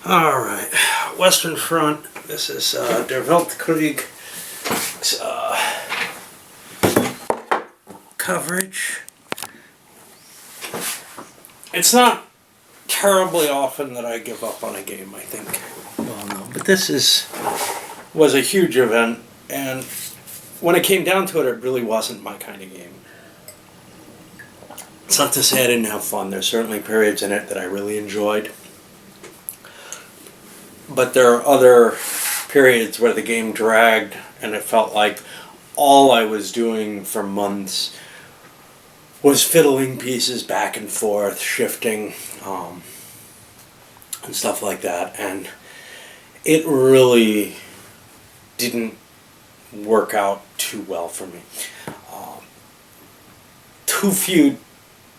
Alright, Western Front. This is Der Weltkrieg coverage. It's not terribly often that I give up on a game, I think. Well, no, but this was a huge event, and when it came down to it, it really wasn't my kind of game. It's not to say I didn't have fun. There's certainly periods in it that I really enjoyed. But there are other periods where the game dragged and it felt like all I was doing for months was fiddling pieces back and forth, shifting, and stuff like that. And it really didn't work out too well for me. Too few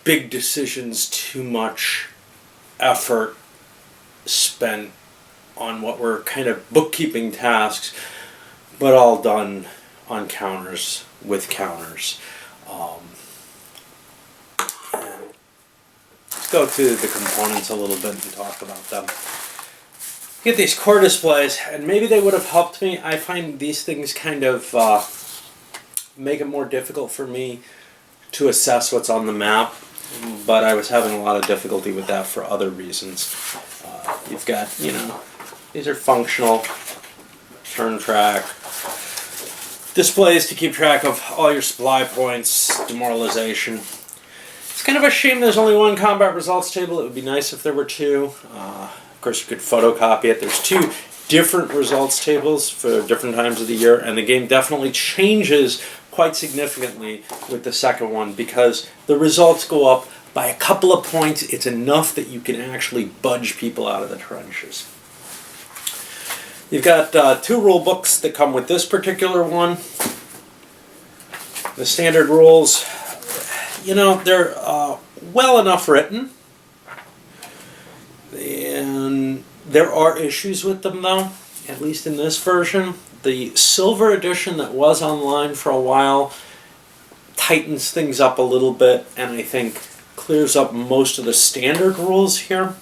big decisions, too much effort spent on what were kind of bookkeeping tasks, but all done on counters with counters. Let's go to the components a little bit and talk about them. Get these core displays, and maybe they would have helped me. I find these things kind of make it more difficult for me to assess what's on the map, but I was having a lot of difficulty with that for other reasons. You've got, these are functional, turn track, displays to keep track of all your supply points, demoralization. It's kind of a shame there's only one combat results table. It would be nice if there were two. Of course, you could photocopy it. There's two different results tables for different times of the year, and the game definitely changes quite significantly with the second one because the results go up by a couple of points. It's enough that you can actually budge people out of the trenches. You've got two rule books that come with this particular one. The standard rules, they're well enough written. And there are issues with them, though, at least in this version. The silver edition that was online for a while tightens things up a little bit, and I think clears up most of the standard rules here.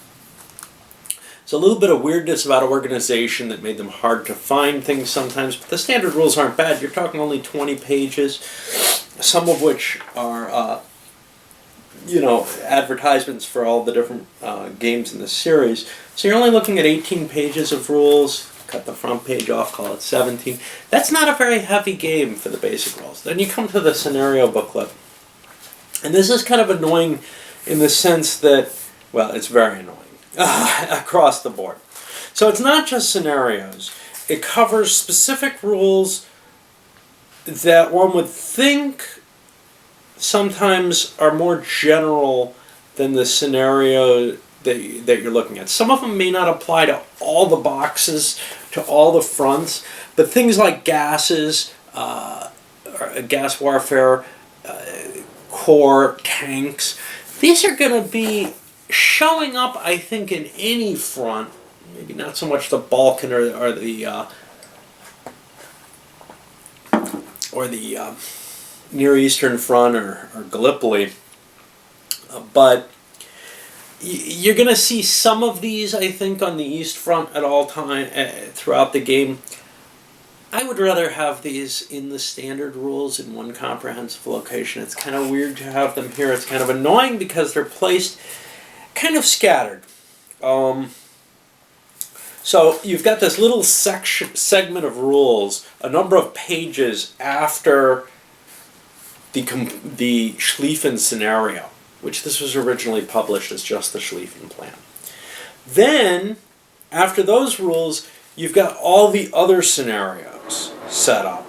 There's a little bit of weirdness about organization that made them hard to find things sometimes, but the standard rules aren't bad. You're talking only 20 pages, some of which are advertisements for all the different games in the series. So you're only looking at 18 pages of rules. Cut the front page off, call it 17. That's not a very heavy game for the basic rules. Then you come to the scenario booklet. And this is kind of annoying in the sense that, well, it's very annoying across the board. So it's not just scenarios. It covers specific rules that one would think sometimes are more general than the scenario that you're looking at. Some of them may not apply to all the boxes, to all the fronts, but things like gases, gas warfare, core, tanks, these are going to be showing up, I think, in any front. Maybe not so much the Balkan or the Near Eastern Front or Gallipoli, but you're going to see some of these, I think, on the East Front at all time throughout the game. I would rather have these in the standard rules in one comprehensive location. It's kind of weird to have them here. It's kind of annoying because they're placed kind of scattered. So you've got this little segment of rules, a number of pages after the Schlieffen scenario, which this was originally published as just the Schlieffen plan. Then, after those rules, you've got all the other scenarios set up.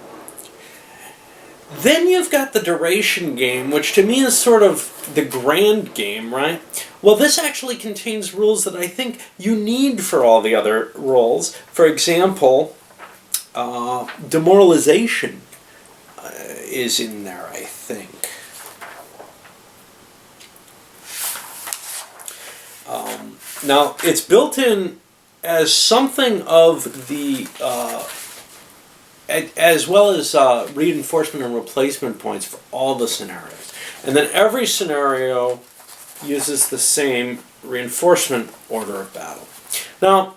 Then you've got the duration game, which to me is sort of the grand game, right? Well, this actually contains rules that I think you need for all the other roles. For example, demoralization is in there, I think. Now, it's built in as something of the, as well as reinforcement and replacement points for all the scenarios. And then every scenario uses the same reinforcement order of battle. Now,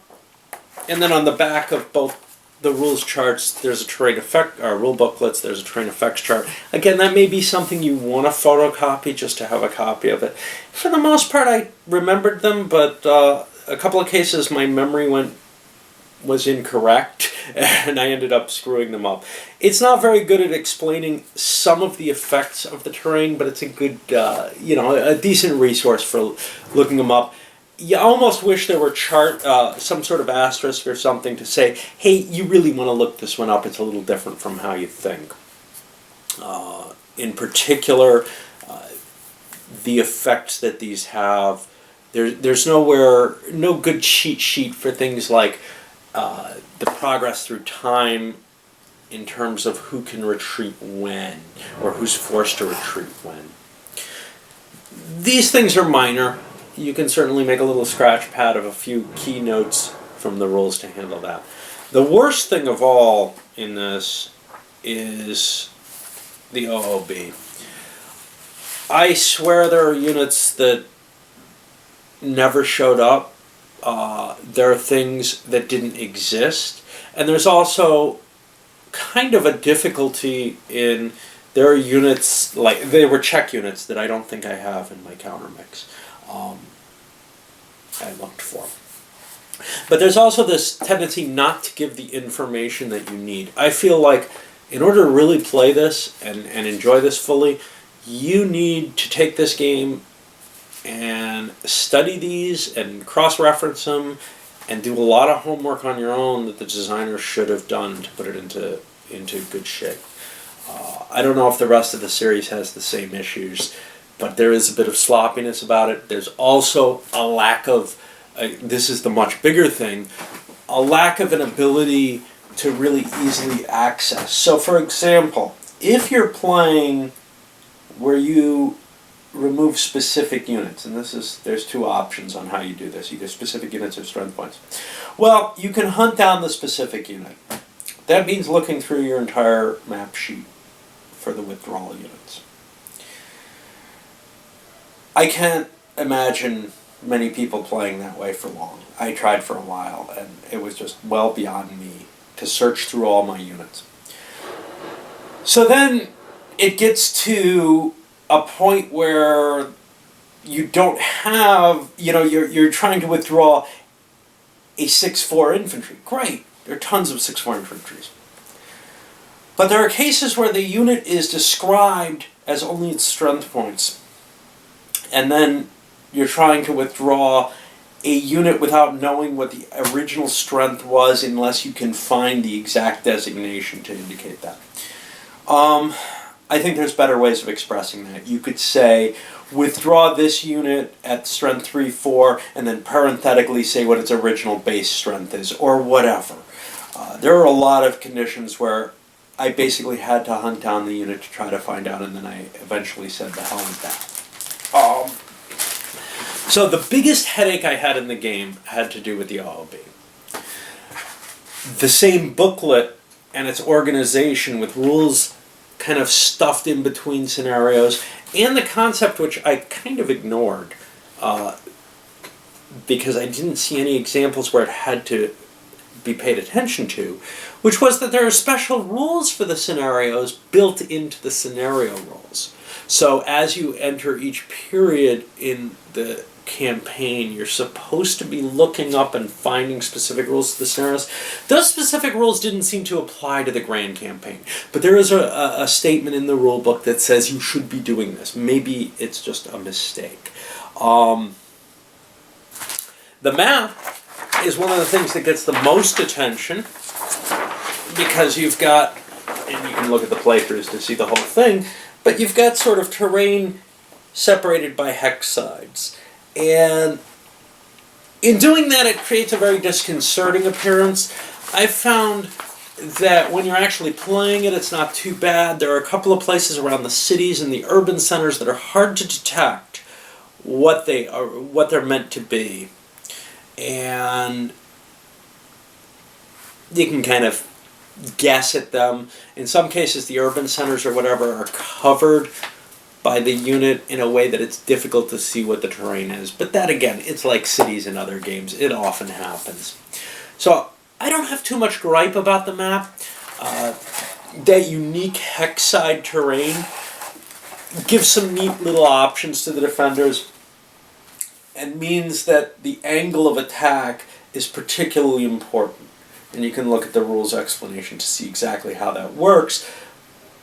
And then on the back of both the rules charts, there's a terrain effect, or rule booklets, there's a terrain effects chart. Again, that may be something you want to photocopy just to have a copy of it. For the most part, I remembered them, but a couple of cases my memory was incorrect, and I ended up screwing them up. It's not very good at explaining some of the effects of the terrain, but it's a good, a decent resource for looking them up. You almost wish there were some sort of asterisk or something to say, hey, you really want to look this one up. It's a little different from how you think. In particular, the effects that these have. There's no good cheat sheet for things like the progress through time in terms of who can retreat when, or who's forced to retreat when. These things are minor. You can certainly make a little scratch pad of a few key notes from the rules to handle that. The worst thing of all in this is the OOB. I swear there are units that never showed up. There are things that didn't exist. And there's also kind of a difficulty in, there are units, like, they were check units that I don't think I have in my counter mix. I looked for. But there's also this tendency not to give the information that you need. I feel like in order to really play this and enjoy this fully, you need to take this game and study these and cross-reference them and do a lot of homework on your own that the designer should have done to put it into good shape. I don't know if the rest of the series has the same issues, but there is a bit of sloppiness about it. There's also a lack of, this is the much bigger thing, a lack of an ability to really easily access. So for example, if you're playing where you remove specific units, and there's two options on how you do this, either specific units or strength points. Well, you can hunt down the specific unit. That means looking through your entire map sheet for the withdrawal units. I can't imagine many people playing that way for long. I tried for a while, and it was just well beyond me to search through all my units. So then it gets to a point where you don't have, you're trying to withdraw a 6-4 infantry. Great, there are tons of 6-4 infantries. But there are cases where the unit is described as only its strength points. And then you're trying to withdraw a unit without knowing what the original strength was unless you can find the exact designation to indicate that. I think there's better ways of expressing that. You could say, withdraw this unit at strength 3-4, and then parenthetically say what its original base strength is, or whatever. There are a lot of conditions where I basically had to hunt down the unit to try to find out, and then I eventually said the hell with that. So the biggest headache I had in the game had to do with the OOB. The same booklet and its organization with rules kind of stuffed in between scenarios, and the concept which I kind of ignored because I didn't see any examples where it had to be paid attention to, which was that there are special rules for the scenarios built into the scenario rules. So as you enter each period in the campaign, you're supposed to be looking up and finding specific rules to the scenarios. Those specific rules didn't seem to apply to the grand campaign, but there is a statement in the rule book that says you should be doing this. Maybe it's just a mistake. The map is one of the things that gets the most attention because you've got, and you can look at the playthroughs to see the whole thing, but you've got sort of terrain separated by hex sides. And in doing that, it creates a very disconcerting appearance. I've found that when you're actually playing it, it's not too bad. There are a couple of places around the cities and the urban centers that are hard to detect what they're meant to be. And you can kind of guess at them. In some cases, the urban centers or whatever are covered by the unit in a way that it's difficult to see what the terrain is. But that, again, it's like cities in other games. It often happens. So I don't have too much gripe about the map. That unique hex-side terrain gives some neat little options to the defenders and means that the angle of attack is particularly important. And you can look at the rules explanation to see exactly how that works.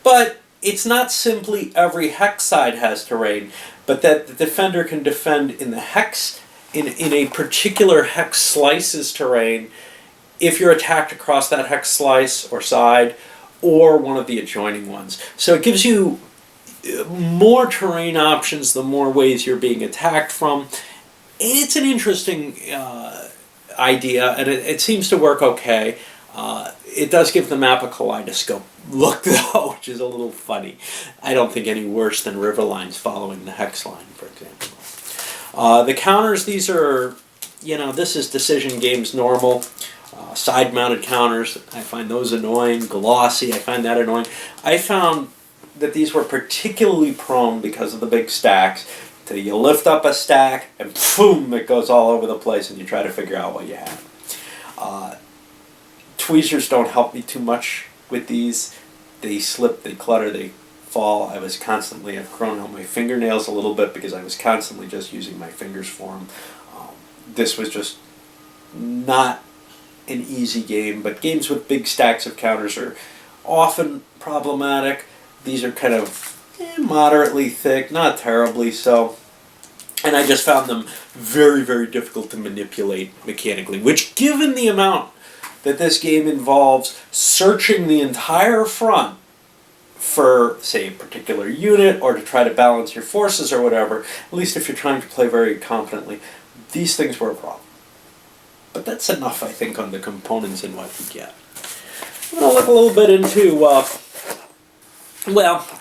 But it's not simply every hex side has terrain, but that the defender can defend in the hex, in a particular hex slice's terrain, if you're attacked across that hex slice or side, or one of the adjoining ones. So it gives you more terrain options the more ways you're being attacked from. It's an interesting idea, and it seems to work okay. It does give the map a kaleidoscope look, though, which is a little funny. I don't think any worse than river lines following the hex line, for example. The counters, these are, this is Decision Games normal. Side-mounted counters, I find those annoying. Glossy, I find that annoying. I found that these were particularly prone because of the big stacks. So you lift up a stack and boom, it goes all over the place and you try to figure out what you have. Tweezers don't help me too much with these. They slip, they clutter, they fall. I've grown out my fingernails a little bit because I was constantly just using my fingers for them. This was just not an easy game, but games with big stacks of counters are often problematic. These are kind of moderately thick, not terribly so. And I just found them very, very difficult to manipulate mechanically, which, given the amount that this game involves searching the entire front for, say, a particular unit or to try to balance your forces or whatever, at least if you're trying to play very confidently, these things were a problem. But that's enough, I think, on the components and what you get. I'm going to look a little bit into,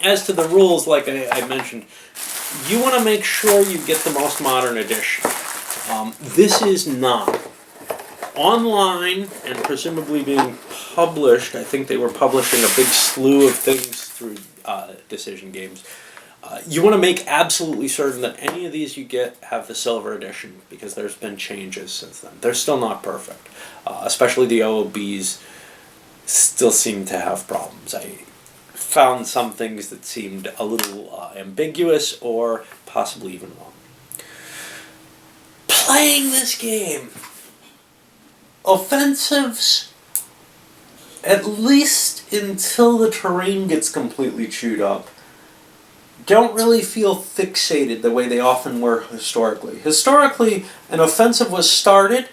as to the rules, like I mentioned, you want to make sure you get the most modern edition. This is not. Online, and presumably being published, I think they were publishing a big slew of things through Decision Games. You want to make absolutely certain that any of these you get have the silver edition, because there's been changes since then. They're still not perfect. Especially the OOBs still seem to have problems. I found some things that seemed a little ambiguous or possibly even wrong. Playing this game, offensives, at least until the terrain gets completely chewed up, don't really feel fixated the way they often were historically. Historically, an offensive was started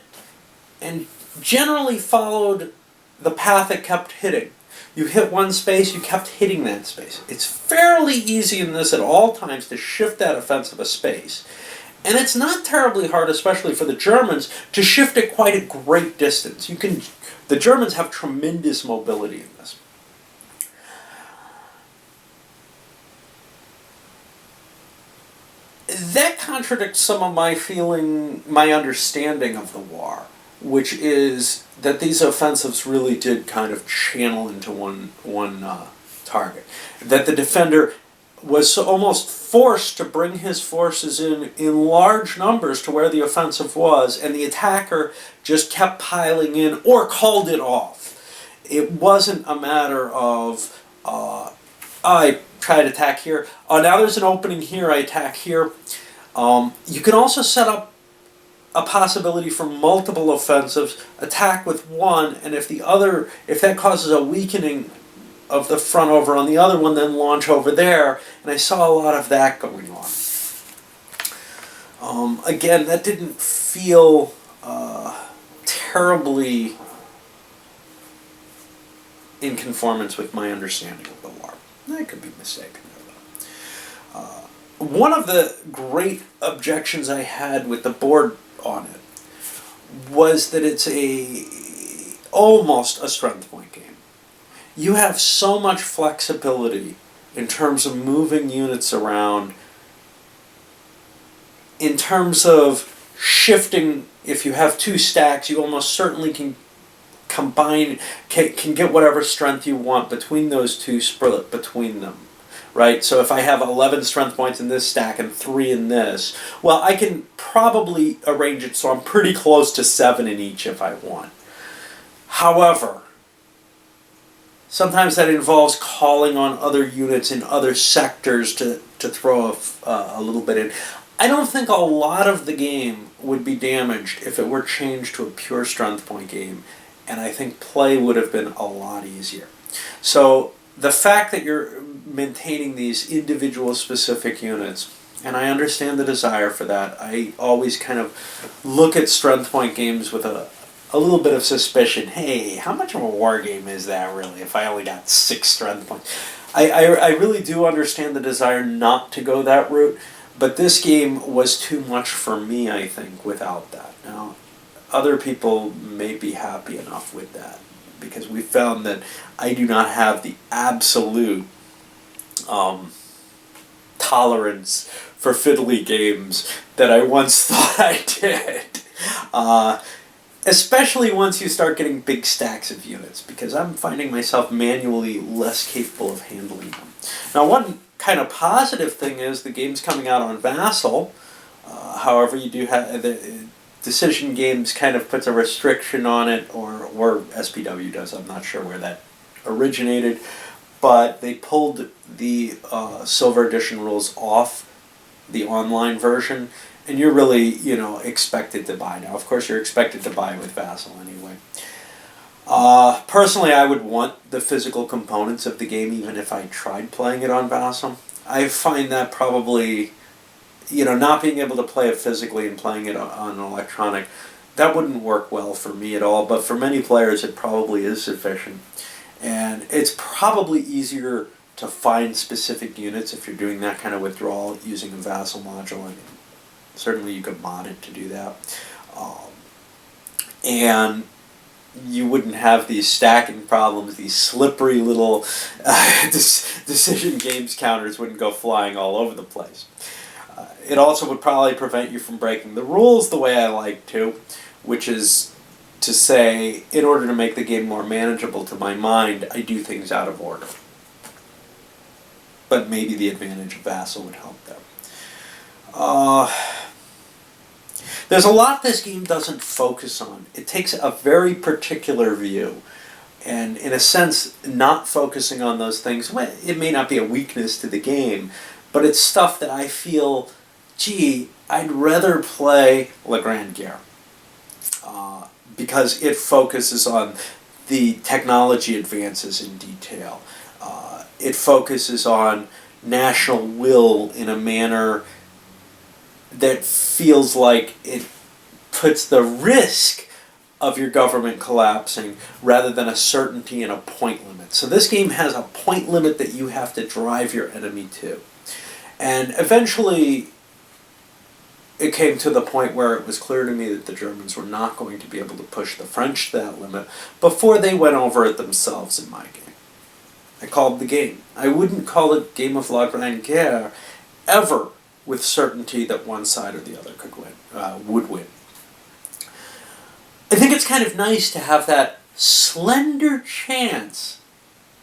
and generally followed the path it kept hitting. You hit one space, you kept hitting that space. It's fairly easy in this at all times to shift that offensive a space. And it's not terribly hard, especially for the Germans, to shift it quite a great distance. The Germans have tremendous mobility in this. That contradicts some of my understanding of the war, which is that these offensives really did kind of channel into one target. That the defender was almost forced to bring his forces in large numbers to where the offensive was, and the attacker just kept piling in or called it off. It wasn't a matter of, I try to attack here. Now there's an opening here, I attack here. You can also set up a possibility for multiple offensives, attack with one, and if that causes a weakening of the front over on the other one, then launch over there. And I saw a lot of that going on. Again, that didn't feel terribly in conformance with my understanding of the war. I could be mistaken. One of the great objections I had with the board on it was that it's almost a strength point game. You have so much flexibility in terms of moving units around, in terms of shifting. If you have two stacks, you almost certainly can combine, can get whatever strength you want between those two, split between them. Right? So if I have 11 strength points in this stack and 3 in this, well, I can probably arrange it so I'm pretty close to 7 in each if I want. However, sometimes that involves calling on other units in other sectors to throw a little bit in. I don't think a lot of the game would be damaged if it were changed to a pure strength point game, and I think play would have been a lot easier. So the fact that you're maintaining these individual specific units, and I understand the desire for that. I always kind of look at strength point games with a little bit of suspicion. Hey, how much of a war game is that really if I only got 6 strength points? I really do understand the desire not to go that route, but this game was too much for me, I think, without that. Now, other people may be happy enough with that, because we found that I do not have the absolute tolerance for fiddly games that I once thought I did. Especially once you start getting big stacks of units, because I'm finding myself manually less capable of handling them. Now, one kind of positive thing is the game's coming out on Vassal. However, you do have the Decision Games kind of puts a restriction on it, or SPW does. I'm not sure where that originated, but they pulled the Silver Edition rules off the online version, and you're really, expected to buy now. Of course, you're expected to buy with Vassal anyway. Personally, I would want the physical components of the game even if I tried playing it on Vassal. I find that probably, not being able to play it physically and playing it on electronic, that wouldn't work well for me at all, but for many players it probably is sufficient. And it's probably easier to find specific units if you're doing that kind of withdrawal using a Vassal module. And certainly you could mod it to do that. And you wouldn't have these stacking problems, these slippery little Decision Games counters wouldn't go flying all over the place. It also would probably prevent you from breaking the rules the way I like to, which is to say, in order to make the game more manageable to my mind, I do things out of order. But maybe the advantage of Vassal would help there. There's a lot this game doesn't focus on. It takes a very particular view. And in a sense, not focusing on those things, well, it may not be a weakness to the game, but it's stuff that I feel, gee, I'd rather play La Grande Guerre. Because it focuses on the technology advances in detail. It focuses on national will in a manner that feels like it puts the risk of your government collapsing rather than a certainty and a point limit. So this game has a point limit that you have to drive your enemy to. And eventually it came to the point where it was clear to me that the Germans were not going to be able to push the French to that limit before they went over it themselves in my game. I called the game. I wouldn't call it Game of La Grande Guerre ever with certainty that one side or the other would win. I think it's kind of nice to have that slender chance,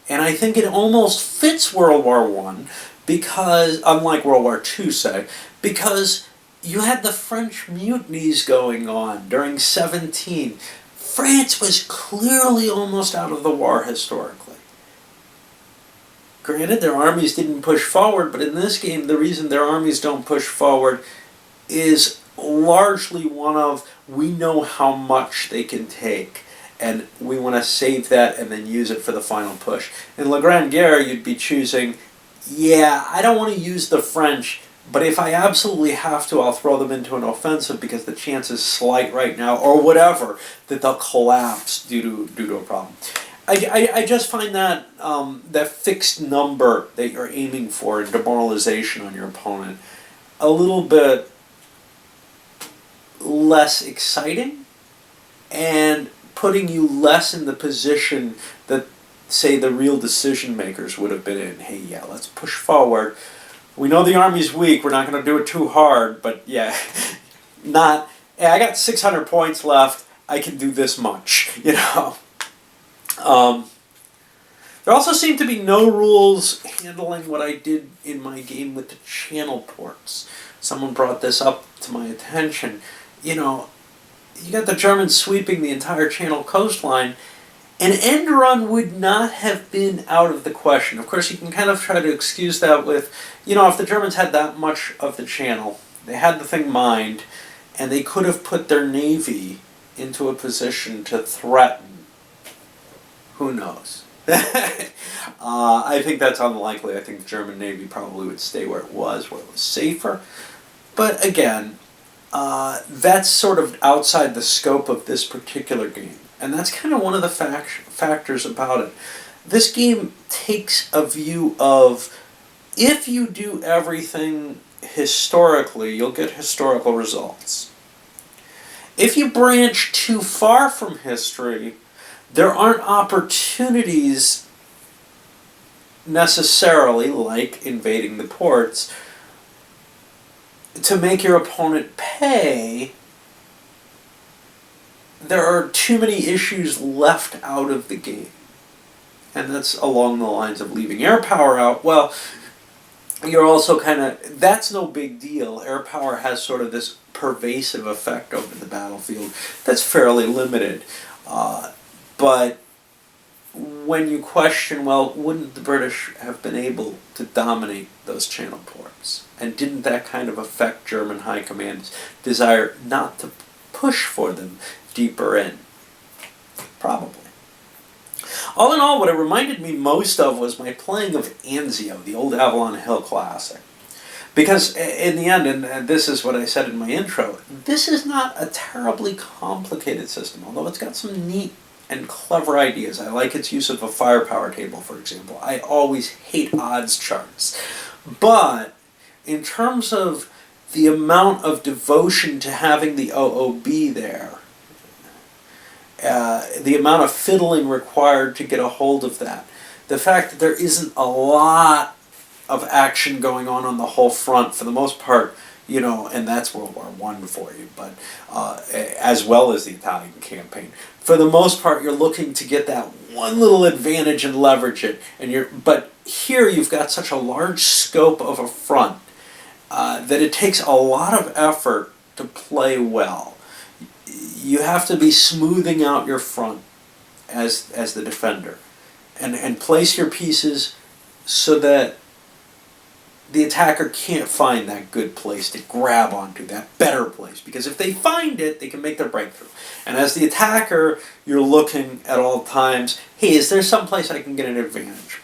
and I think it almost fits World War I, because, unlike World War II, say, because you had the French mutinies going on during 17. France was clearly almost out of the war historically. Granted, their armies didn't push forward, but in this game, the reason their armies don't push forward is largely one of, we know how much they can take, and we want to save that and then use it for the final push. In La Grande Guerre, you'd be choosing, yeah, I don't want to use the French, but if I absolutely have to, I'll throw them into an offensive because the chance is slight right now, or whatever, that they'll collapse due to a problem. I just find that that fixed number that you're aiming for in demoralization on your opponent a little bit less exciting, and putting you less in the position that, say, the real decision makers would have been in. Hey, yeah, let's push forward. We know the army's weak. We're not going to do it too hard, but yeah, not. Hey, I got 600 points left. I can do this much, There also seem to be no rules handling what I did in my game with the channel ports. Someone brought this up to my attention. You got the Germans sweeping the entire Channel coastline, An end run would not have been out of the question. Of course, you can kind of try to excuse that with, if the Germans had that much of the channel, they had the thing mined, and they could have put their navy into a position to threaten. Who knows? I think that's unlikely. I think the German Navy probably would stay where it was safer. But again, that's sort of outside the scope of this particular game. And that's kind of one of the factors about it. This game takes a view of, if you do everything historically, you'll get historical results. If you branch too far from history, there aren't opportunities necessarily, like invading the ports, to make your opponent pay. There are too many issues left out of the game. And that's along the lines of leaving air power out. Well, you're also that's no big deal. Air power has sort of this pervasive effect over the battlefield that's fairly limited. But when you question, well, wouldn't the British have been able to dominate those channel ports? And didn't that kind of affect German high command's desire not to push for them deeper in? Probably. All in all, what it reminded me most of was my playing of Anzio, the old Avalon Hill classic. Because in the end, and this is what I said in my intro, this is not a terribly complicated system, although it's got some neat and clever ideas. I like its use of a firepower table, for example. I always hate odds charts. But in terms of the amount of devotion to having the OOB there, the amount of fiddling required to get a hold of that, the fact that there isn't a lot of action going on the whole front, for the most part, and that's World War I for you, but as well as the Italian campaign. For the most part, you're looking to get that one little advantage and leverage it, but here you've got such a large scope of a front that it takes a lot of effort to play well. You have to be smoothing out your front as the defender, and place your pieces so that the attacker can't find that good place to grab onto, that better place. Because if they find it, they can make their breakthrough. And as the attacker, you're looking at all times, hey, is there some place I can get an advantage?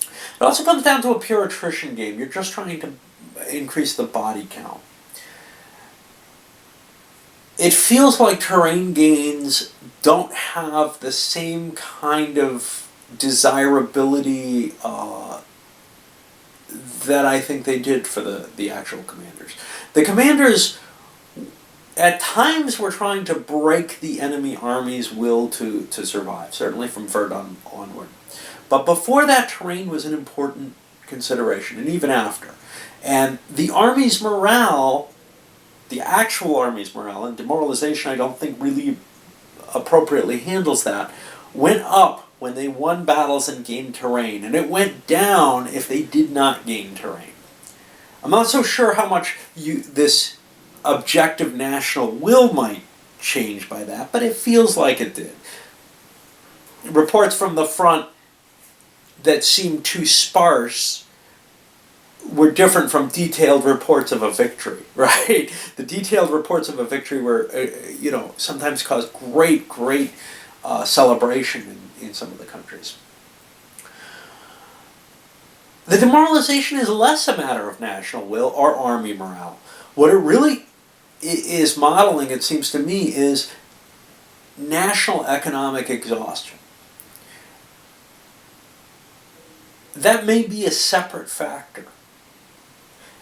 It also comes down to a pure attrition game. You're just trying to increase the body count. It feels like terrain gains don't have the same kind of desirability that I think they did for the actual commanders. The commanders, at times, were trying to break the enemy army's will to survive, certainly from Verdun onward. But before that, terrain was an important consideration, and even after. And the army's morale, the actual army's morale, and demoralization I don't think really appropriately handles that, went up when they won battles and gained terrain, and it went down if they did not gain terrain. I'm not so sure how much this objective national will might change by that, but it feels like it did. Reports from the front that seemed too sparse were different from detailed reports of a victory, right? The detailed reports of a victory were, sometimes caused great celebration in some of the countries. The demoralization is less a matter of national will or army morale. What it really is modeling, it seems to me, is national economic exhaustion. That may be a separate factor.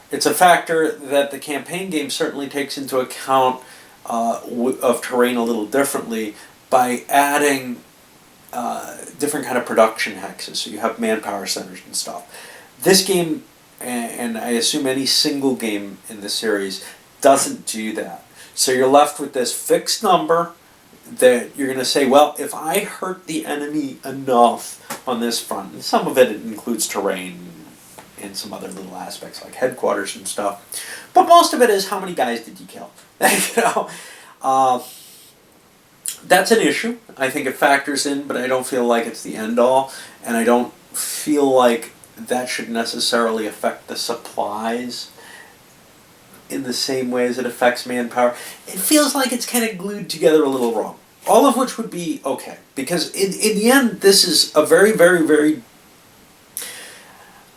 It's a factor that the campaign game certainly takes into account of terrain a little differently by adding different kind of production hexes, so you have manpower centers and stuff. This game, and I assume any single game in the series, doesn't do that. So you're left with this fixed number that you're going to say, well, if I hurt the enemy enough on this front, and some of it includes terrain and some other little aspects like headquarters and stuff, but most of it is how many guys did you kill? That's an issue. I think it factors in, but I don't feel like it's the end all, and I don't feel like that should necessarily affect the supplies in the same way as it affects manpower. It feels like it's kind of glued together a little wrong. All of which would be okay, because in the end, this is a very, very, very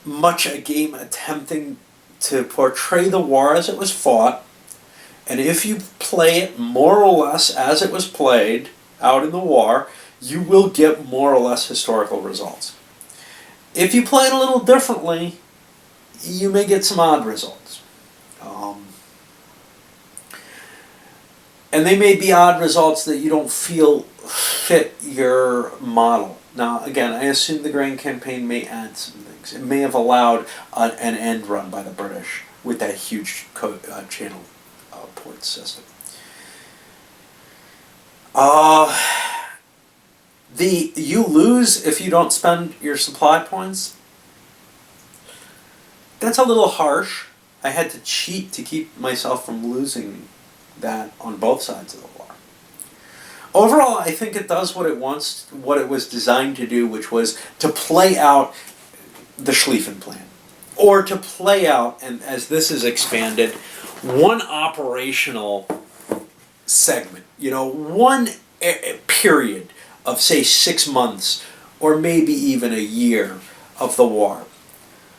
much a game attempting to portray the war as it was fought, and if you play it more or less as it was played out in the war, you will get more or less historical results. If you play it a little differently, you may get some odd results. And they may be odd results that you don't feel fit your model. Now, again, I assume the Grand Campaign may add some things. It may have allowed an end run by the British with that huge channel port system. You lose if you don't spend your supply points. That's a little harsh. I had to cheat to keep myself from losing that on both sides of the war. Overall, I think it does what it wants, what it was designed to do, which was to play out the Schlieffen Plan. Or to play out, and as this is expanded, one operational segment. One period of, say, 6 months, or maybe even a year of the war.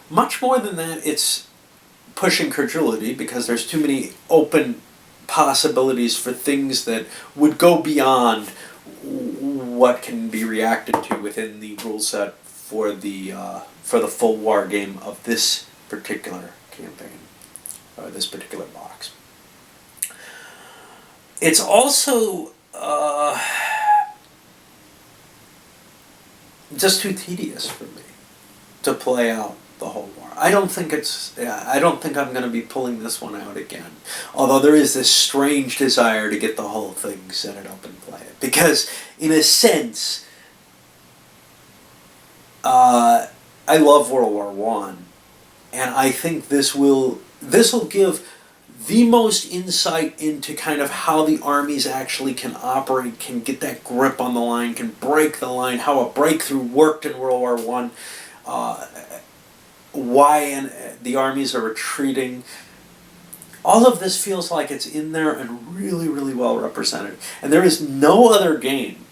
Much more than that, it's pushing credulity, because there's too many open possibilities for things that would go beyond what can be reacted to within the rule set for the full war game of this particular campaign, or this particular box. It's also just too tedious for me to play out the whole war. I don't think I'm going to be pulling this one out again. Although there is this strange desire to get the whole thing, set it up and play it. Because, in a sense, I love World War I, and I think this will give the most insight into kind of how the armies actually can operate, can get that grip on the line, can break the line, how a breakthrough worked in World War I, why the armies are retreating. All of this feels like it's in there and really, really well represented. And there is no other game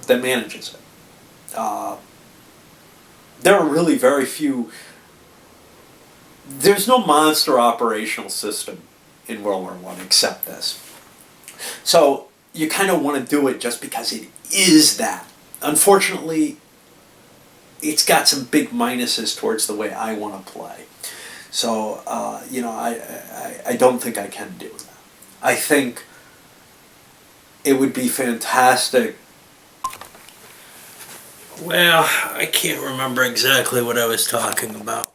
that manages it. There are really very few. There's no monster operational system in World War I except this. So you kind of want to do it just because it is that. Unfortunately, it's got some big minuses towards the way I want to play. So, I don't think I can do that. I think it would be fantastic. Well, I can't remember exactly what I was talking about.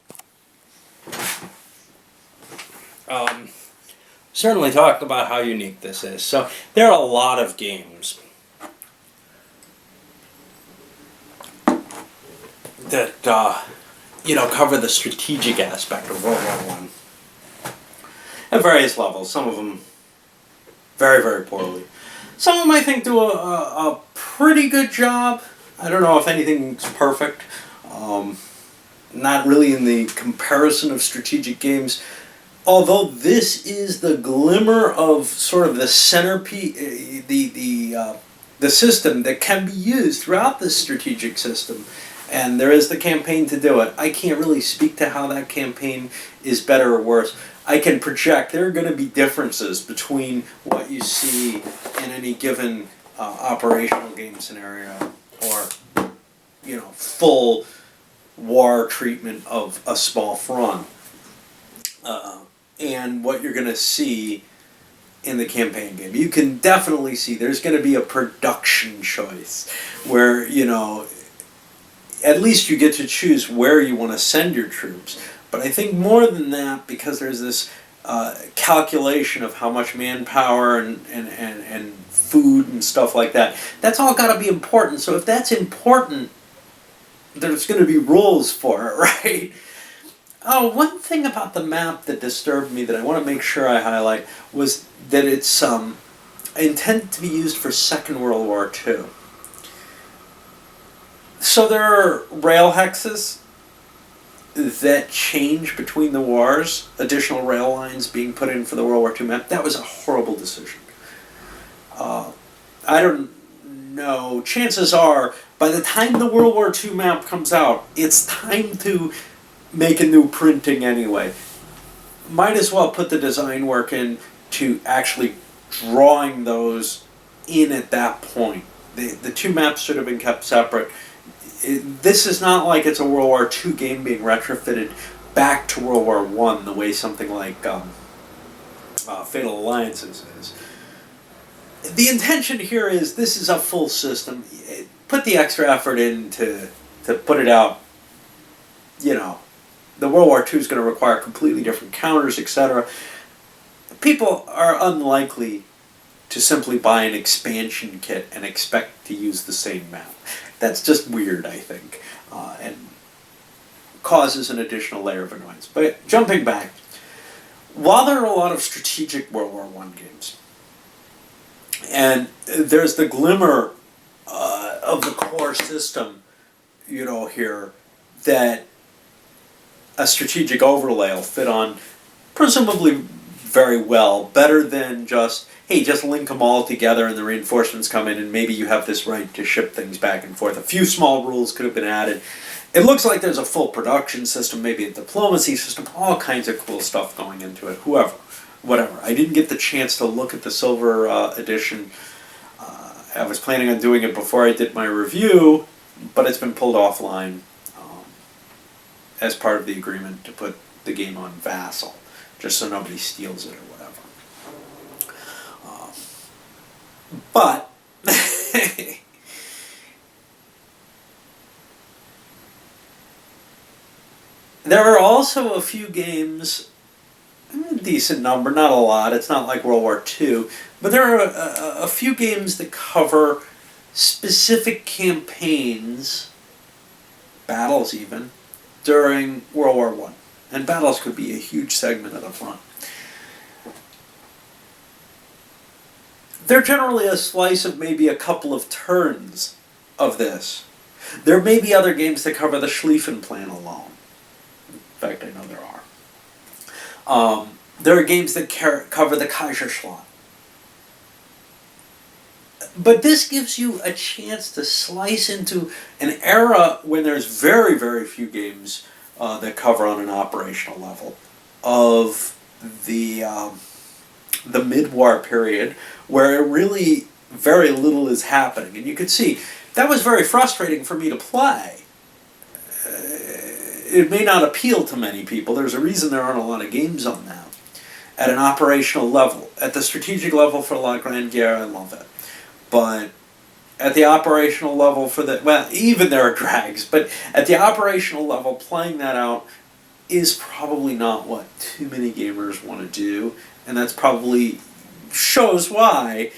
Certainly talked about how unique this is. So, there are a lot of games that cover the strategic aspect of World War I at various levels. Some of them very, very poorly. Some of them I think do a pretty good job. I don't know if anything's perfect. Not really in the comparison of strategic games. Although this is the glimmer of sort of the centerpiece, the system that can be used throughout this strategic system. And there is the campaign to do it. I can't really speak to how that campaign is better or worse. I can project there are going to be differences between what you see in any given operational game scenario, or full war treatment of a small front, and what you're going to see in the campaign game. You can definitely see there's going to be a production choice where at least you get to choose where you want to send your troops. But I think more than that, because there's this calculation of how much manpower and food and stuff like that, that's all got to be important. So if that's important, there's going to be rules for it, right? Oh, one thing about the map that disturbed me that I want to make sure I highlight was that it's intended to be used for Second World War II. So there are rail hexes that change between the wars, additional rail lines being put in for the World War II map. That was a horrible decision. I don't know. Chances are, by the time the World War II map comes out, it's time to make a new printing anyway. Might as well put the design work in to actually drawing those in at that point. The two maps should have been kept separate. This is not like it's a World War II game being retrofitted back to World War I the way something like Fatal Alliances is. The intention here is this is a full system. Put the extra effort in to put it out. You know, the World War II is going to require completely different counters, etc. People are unlikely to simply buy an expansion kit and expect to use the same map. That's just weird, I think, and causes an additional layer of annoyance. But jumping back, while there are a lot of strategic World War I games, and there's the glimmer of the core system, you know, here, that a strategic overlay will fit on presumably very well, better than just, hey, just link them all together and the reinforcements come in and maybe you have this right to ship things back and forth. A few small rules could have been added. It looks like there's a full production system, maybe a diplomacy system, all kinds of cool stuff going into it, whatever. I didn't get the chance to look at the silver edition. I was planning on doing it before I did my review, but it's been pulled offline as part of the agreement to put the game on Vassal, just so nobody steals it or whatever. But there are also a few games, a decent number, not a lot, it's not like World War II, but there are a few games that cover specific campaigns, battles even, during World War I. And battles could be a huge segment of the front. They're generally a slice of maybe a couple of turns of this. There may be other games that cover the Schlieffen Plan alone. In fact, I know there are. There are games that cover the Kaiserschlacht. But this gives you a chance to slice into an era when there's very, very few games that cover on an operational level of the mid-war period, where really very little is happening. And you could see, that was very frustrating for me to play. It may not appeal to many people. There's a reason there aren't a lot of games on that. At an operational level. At the strategic level for La Grande Guerre, I love it. But at the operational level for the, well, even there are drags, but at the operational level, playing that out is probably not what too many gamers want to do, and that's probably shows why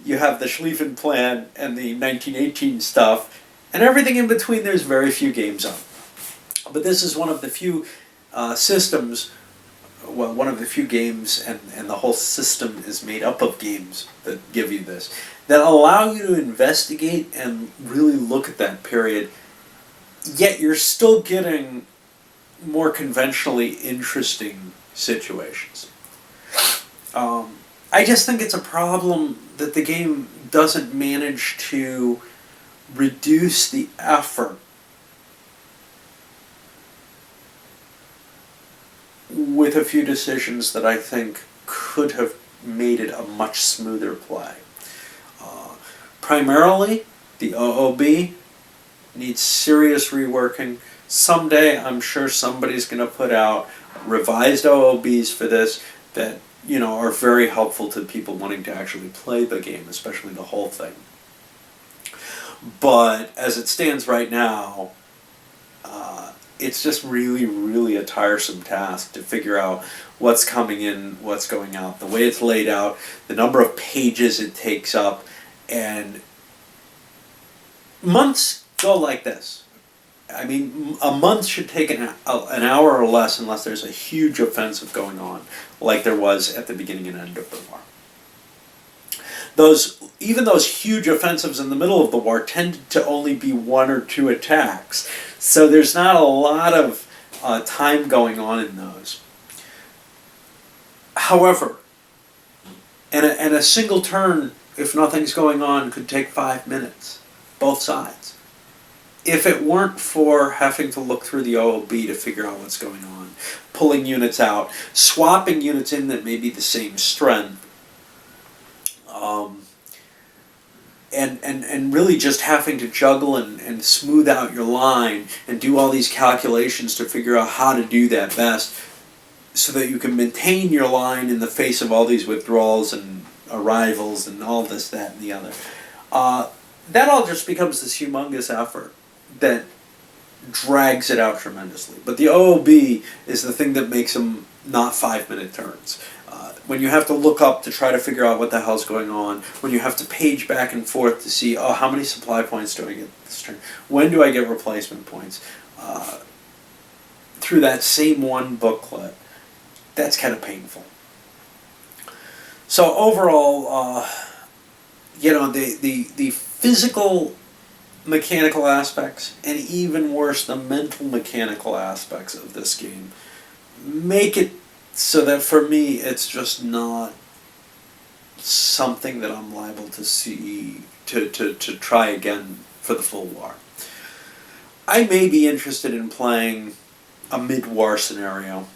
you have the Schlieffen Plan and the 1918 stuff, and everything in between there's very few games on. But this is one of the few systems, well, one of the few games, and the whole system is made up of games that give you this, that allow you to investigate and really look at that period, yet you're still getting more conventionally interesting situations. I just think it's a problem that the game doesn't manage to reduce the effort with a few decisions that I think could have made it a much smoother play. Primarily, the OOB needs serious reworking. Someday, I'm sure somebody's going to put out revised OOBs for this that, you know, are very helpful to people wanting to actually play the game, especially the whole thing. But as it stands right now, it's just really, really a tiresome task to figure out what's coming in, what's going out, the way it's laid out, the number of pages it takes up, and months go like this. I mean, a month should take an hour or less unless there's a huge offensive going on, like there was at the beginning and end of the war. even those huge offensives in the middle of the war tended to only be 1 or 2 attacks. So there's not a lot of time going on in those. However, and a single turn, if nothing's going on, could take 5 minutes, both sides. If it weren't for having to look through the OLB to figure out what's going on, pulling units out, swapping units in that may be the same strength, and really just having to juggle and smooth out your line and do all these calculations to figure out how to do that best so that you can maintain your line in the face of all these withdrawals and arrivals and all this, that, and the other. That all just becomes this humongous effort that drags it out tremendously. But the OOB is the thing that makes them not 5-minute turns. When you have to look up to try to figure out what the hell's going on, when you have to page back and forth to see, oh, how many supply points do I get this turn? When do I get replacement points? Through that same one booklet, that's kind of painful. So overall, the physical mechanical aspects, and even worse, the mental mechanical aspects of this game make it so that for me it's just not something that I'm liable to see to try again for the full war. I may be interested in playing a mid-war scenario,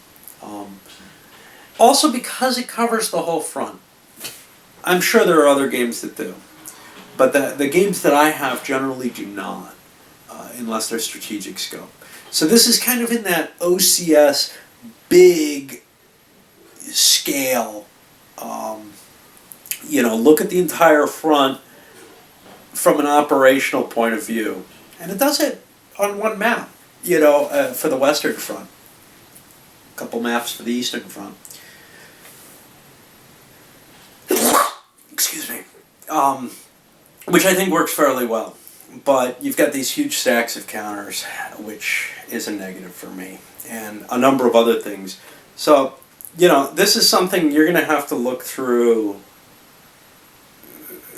also because it covers the whole front. I'm sure there are other games that do, but the games that I have generally do not, unless they're strategic scope. So this is kind of in that OCS big scale, look at the entire front from an operational point of view. And it does it on one map, for the Western Front. A couple maps for the Eastern Front. Excuse me. Which I think works fairly well. But you've got these huge stacks of counters, which is a negative for me. And a number of other things. So, this is something you're going to have to look through.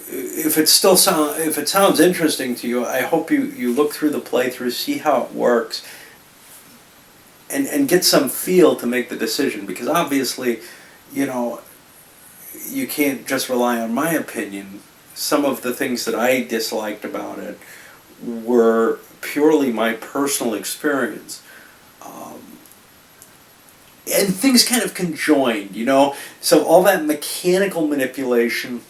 If it sounds interesting to you, I hope you look through the playthrough, see how it works, and get some feel to make the decision. Because obviously, you can't just rely on my opinion. Some of the things that I disliked about it were purely my personal experience. And things kind of conjoined, So all that mechanical manipulation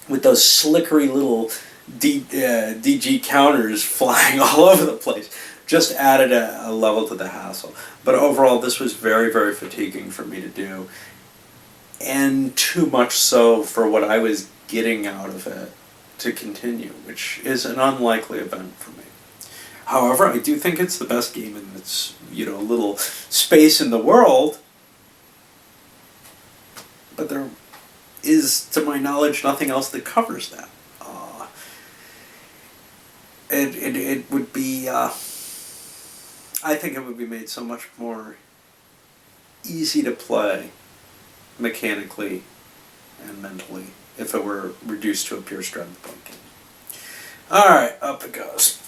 with those slickery little DG counters flying all over the place just added a level to the hassle. But overall, this was very, very fatiguing for me to do. And too much so for what I was getting out of it to continue, which is an unlikely event for me. However, I do think it's the best game in its, little space in the world. But there is, to my knowledge, nothing else that covers that. It would be, I think it would be made so much more easy to play mechanically and mentally if it were reduced to a pure strength point game. Alright, up it goes.